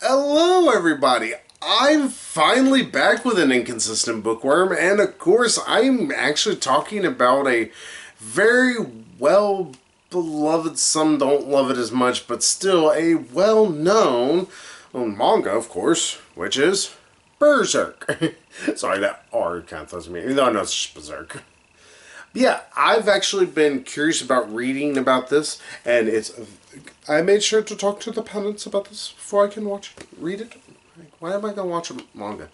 Hello, everybody. I'm finally back with an inconsistent bookworm, and of course, I'm actually talking about a very well beloved, some don't love it as much, but still a well known manga, of course, which is Berserk. Sorry, that R kind of throws me. No, it's just Berserk. Yeah, I've actually been curious about reading about this, and I made sure to talk to the pundits about this before I can read it. Like, why am I gonna watch a manga?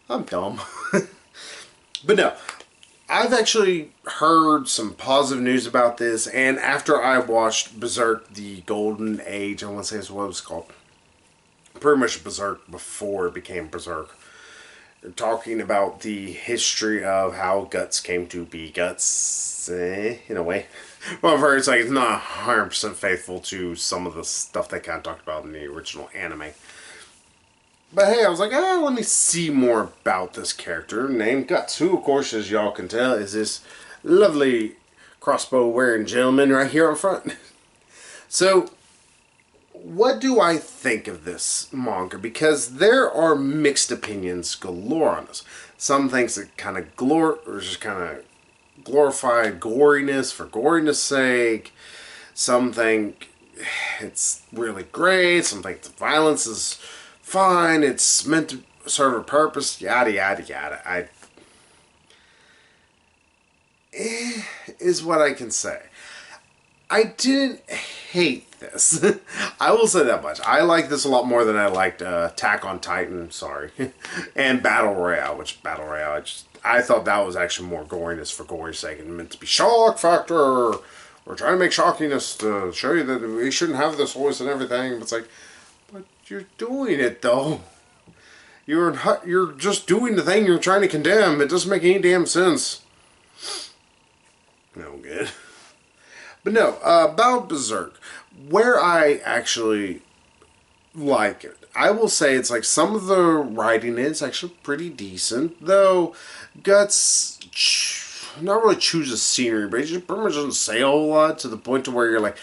I'm dumb. But no, I've actually heard some positive news about this, and after I watched Berserk: The Golden Age, I want to say is what it was called. Pretty much Berserk before it became Berserk. Talking about the history of how Guts came to be Guts, in a way. Well, I've heard it's like it's not 100% faithful to some of the stuff they kind of talked about in the original anime. But hey, I was like, let me see more about this character named Guts, who, of course, as y'all can tell, is this lovely crossbow-wearing gentleman right here up front. So, what do I think of this manga? Because there are mixed opinions galore on this. Some things that kind of glorify goriness for goriness sake. Some think it's really great. Some think the violence is fine. It's meant to serve a purpose. Yada yada yada. Is what I can say. I didn't hate this. I will say that much. I like this a lot more than I liked Attack on Titan, sorry. And Battle Royale, I thought that was actually more goriness for gory's sake and meant to be shock factor. We're trying to make shockiness to show you that we shouldn't have this voice and everything. But it's like, but you're doing it though. You're just doing the thing you're trying to condemn. It doesn't make any damn sense. No good. But no, about Berserk, where I actually like it, I will say it's like some of the writing is actually pretty decent, though Guts not really chooses scenery, but he just pretty much doesn't say a whole lot to the point to where you're like,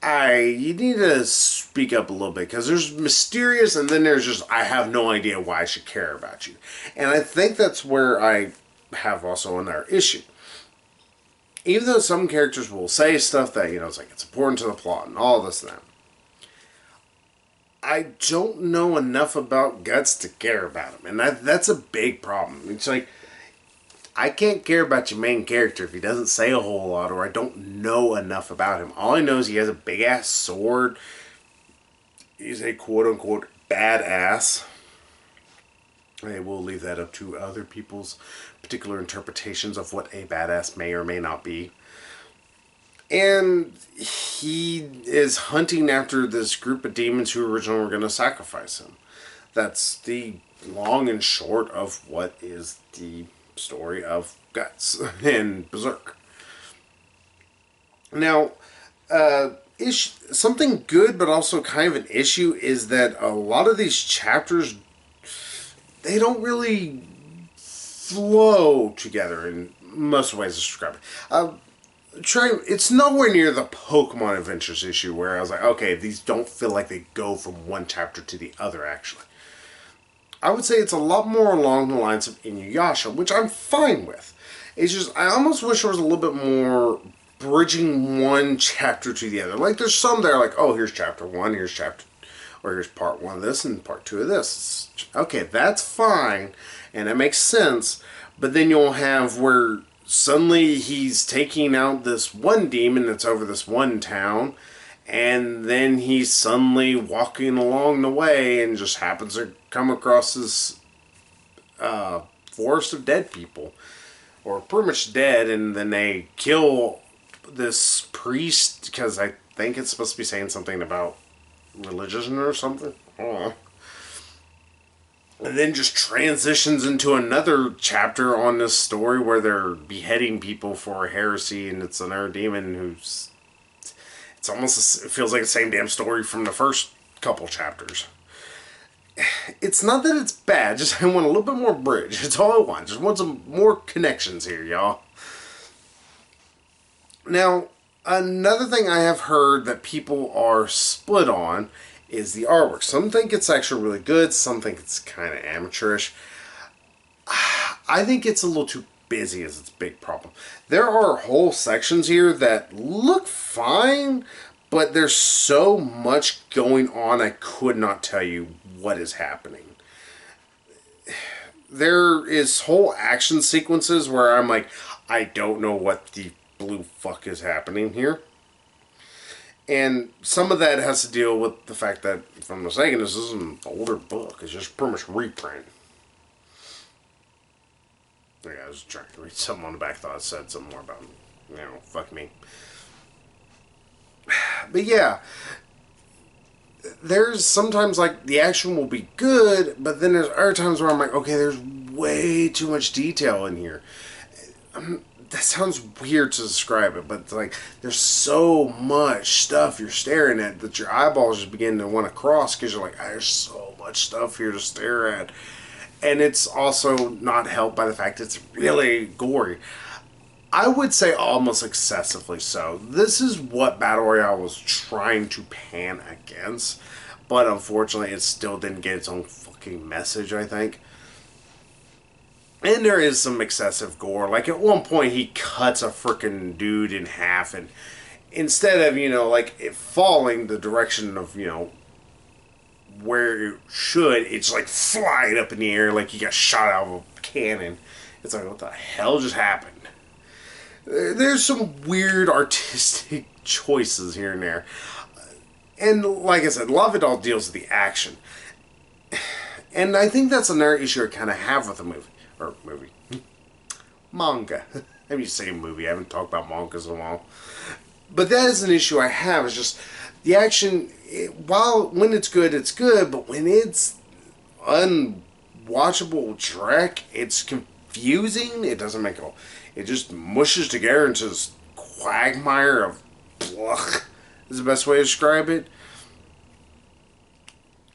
you need to speak up a little bit, because there's mysterious, and then there's just, I have no idea why I should care about you. And I think that's where I have also another issue. Even though some characters will say stuff that, it's like, it's important to the plot and all this and that. I don't know enough about Guts to care about him. And that's a big problem. It's like, I can't care about your main character if he doesn't say a whole lot or I don't know enough about him. All I know is he has a big-ass sword. He's a quote-unquote badass. I will leave that up to other people's particular interpretations of what a badass may or may not be. And he is hunting after this group of demons who originally were going to sacrifice him. That's the long and short of what is the story of Guts in Berserk. Now, something good but also kind of an issue is that a lot of these chapters, they don't really flow together in most ways to describe it. It's nowhere near the Pokemon Adventures issue where I was like, okay, these don't feel like they go from one chapter to the other, actually. I would say it's a lot more along the lines of Inuyasha, which I'm fine with. It's just, I almost wish there was a little bit more bridging one chapter to the other. Like, there's some that are like, oh, here's chapter 1, here's part 1 of this and part 2 of this. Okay, that's fine, and that makes sense, but then you'll have where suddenly he's taking out this one demon that's over this one town, and then he's suddenly walking along the way and just happens to come across this forest of dead people, or pretty much dead, and then they kill this priest, because I think it's supposed to be saying something about religion or something. I don't know. And then just transitions into another chapter on this story where they're beheading people for heresy, and it's another demon who's... It feels like the same damn story from the first couple chapters. It's not that it's bad, just I want a little bit more bridge. It's all I want. Just want some more connections here, y'all. Now, another thing I have heard that people are split on is the artwork. Some think it's actually really good, some think it's kind of amateurish. I think it's a little too busy as its big problem. There are whole sections here that look fine, but there's so much going on I could not tell you what is happening. There is whole action sequences where I'm like, I don't know what the blue fuck is happening here. And some of that has to deal with the fact that, if I'm mistaken, this is an older book. It's just pretty much reprint. Yeah, I was trying to read something on the back. Thought it said something more about, fuck me. But yeah, there's sometimes like the action will be good, but then there's other times where I'm like, okay, there's way too much detail in here. That sounds weird to describe it, but like there's so much stuff you're staring at that your eyeballs just begin to want to cross because you're like, there's so much stuff here to stare at. And it's also not helped by the fact it's really gory. I would say almost excessively so. This is what Battle Royale was trying to pan against, but unfortunately it still didn't get its own fucking message, I think. And there is some excessive gore. Like at one point he cuts a freaking dude in half, and instead of, like it falling the direction of, where it should, it's like flying up in the air like you got shot out of a cannon. It's like, what the hell just happened? There's some weird artistic choices here and there. And like I said, a lot of it all deals with the action. And I think that's another issue I kind of have with the movie. Or movie. Manga. I mean, say movie. I haven't talked about mangas in a while. But that is an issue I have. It's just the action, when it's good, but when it's unwatchable dreck, it's confusing. It doesn't make it just mushes together into this quagmire of blech, is the best way to describe it.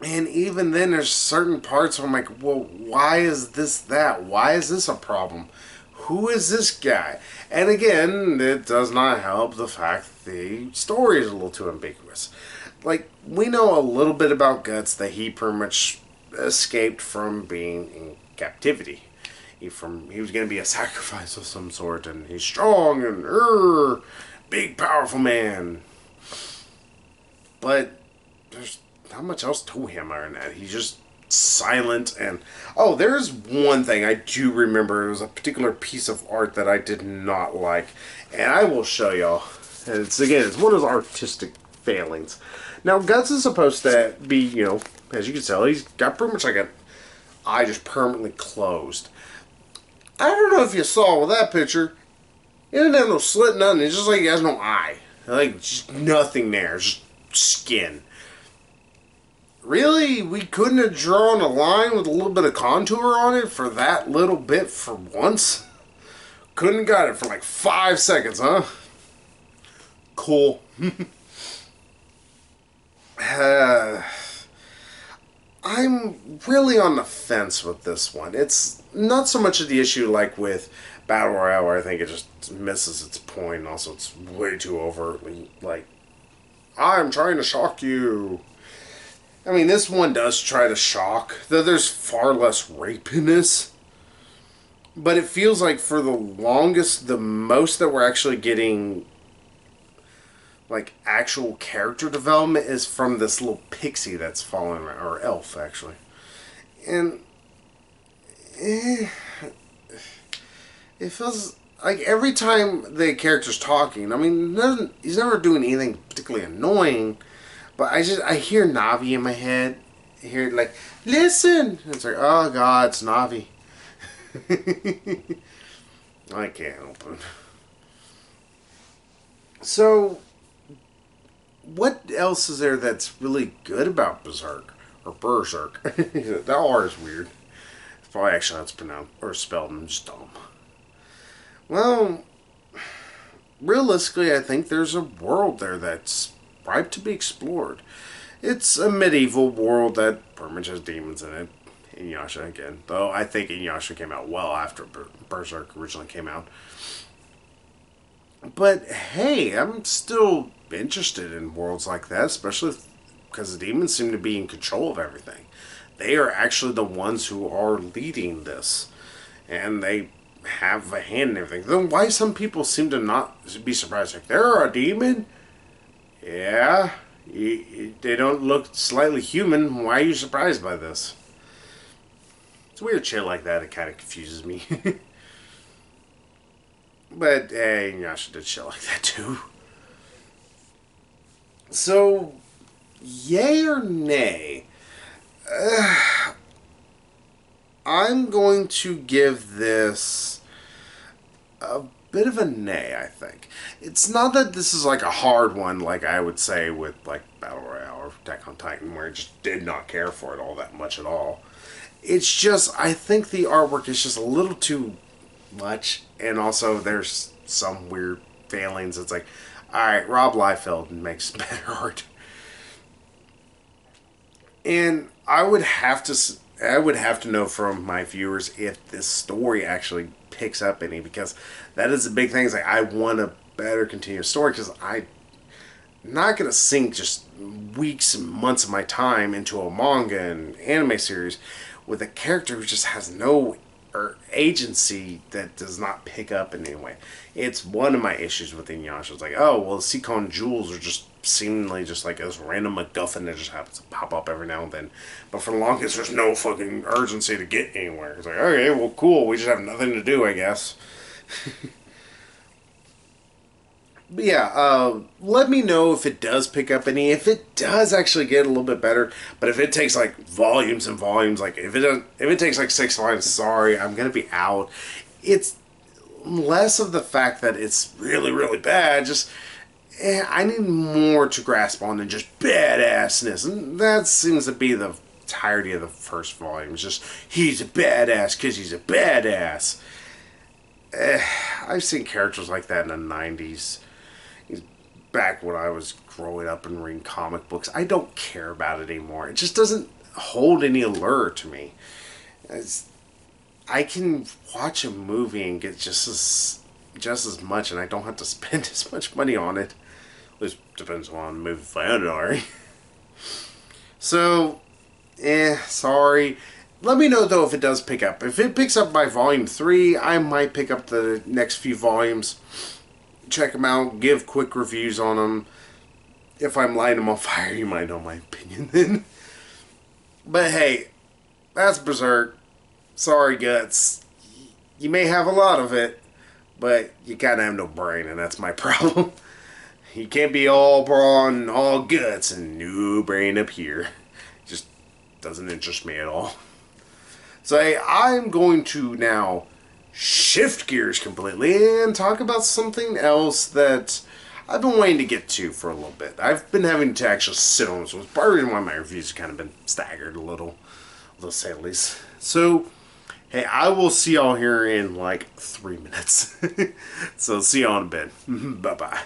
And even then, there's certain parts where I'm like, well, why is this that? Why is this a problem? Who is this guy? And again, it does not help the fact that the story is a little too ambiguous. Like, we know a little bit about Guts, that he pretty much escaped from being in captivity. He was going to be a sacrifice of some sort, and he's strong and big, powerful man. But there's not much else to him other than that. He's just silent. And there's one thing I do remember. It was a particular piece of art that I did not like, and I will show y'all. And it's one of those artistic failings. Now, Guts is supposed to be, as you can tell, he's got pretty much like an eye just permanently closed. I don't know if you saw with that picture, he doesn't have no slit, nothing. It's just like he has no eye. Like, just nothing there. Just skin. Really? We couldn't have drawn a line with a little bit of contour on it for that little bit for once? Couldn't have got it for like 5 seconds, huh? Cool. I'm really on the fence with this one. It's not so much of the issue like with Battle Royale, where I think it just misses its point, and also it's way too overtly like, I'm trying to shock you. I mean, this one does try to shock, though there's far less rape in this. But it feels like for the longest, the most that we're actually getting, like, actual character development is from this little pixie that's falling around, or elf, actually. And it feels like every time the character's talking, I mean, he's never doing anything particularly annoying, but I hear Navi in my head. I hear, like, listen! And it's like, oh god, it's Navi. I can't help it. So, what else is there that's really good about Berserk? Or Berserk. That R is weird. It's probably actually how it's pronounced, or spelled, and just dumb. Well, realistically, I think there's a world there that's ripe to be explored. It's a medieval world that pretty much has demons in it. Inuyasha again. Though I think Inuyasha came out well after Berserk originally came out. But hey, I'm still interested in worlds like that, especially because the demons seem to be in control of everything. They are actually the ones who are leading this, and they have a hand in everything. Then why some people seem to not be surprised? Like, they're a demon? Yeah, they don't look slightly human. Why are you surprised by this? It's weird shit like that. It kind of confuses me. But, hey, Yasha did shit like that too. So, yay or nay? I'm going to give this a bit of a nay, I think. It's not that this is like a hard one, like I would say with like Battle Royale or Attack on Titan, where I just did not care for it all that much at all. It's just, I think the artwork is just a little too much, and also there's some weird failings. It's like, alright, Rob Liefeld makes better art. And I would have to know from my viewers if this story actually picks up any, because that is the big thing. Is like, I want a better continuous story, because I'm not going to sink just weeks and months of my time into a manga and anime series with a character who just has no agency that does not pick up in any way. It's one of my issues with Inuyasha. It's like, oh, well, the Seacon jewels are just seemingly just like this random MacGuffin that just happens to pop up every now and then. But for the longest, there's no fucking urgency to get anywhere. It's like, okay, well, cool. We just have nothing to do, I guess. But yeah, let me know if it does pick up any. If it does actually get a little bit better, but if it takes like volumes and volumes, like if it takes like 6 volumes, sorry, I'm gonna be out. It's less of the fact that it's really, really bad. Just I need more to grasp on than just badassness, and that seems to be the entirety of the first volume. It's just he's a badass because he's a badass. I've seen characters like that in the 90s. Back when I was growing up and reading comic books. I don't care about it anymore. It just doesn't hold any allure to me. I can watch a movie and get just as much, and I don't have to spend as much money on it. At least depends on the movie if I own it already. So, sorry. Let me know though if it does pick up. If it picks up by volume 3, I might pick up the next few volumes. Check them out, give quick reviews on them. If I'm lighting them on fire, you might know my opinion then. But hey, that's Berserk. Sorry, Guts. You may have a lot of it, but you kind of have no brain, and that's my problem. You can't be all brawn and all guts and no brain up here. It just doesn't interest me at all. So hey, I'm going to now shift gears completely and talk about something else that I've been waiting to get to for a little bit. I've been having to actually sit on this one. It's part of the reason why my reviews have kind of been staggered a little, to say the least. So, hey, I will see y'all here in like 3 minutes. So, see y'all in a bit. Bye-bye.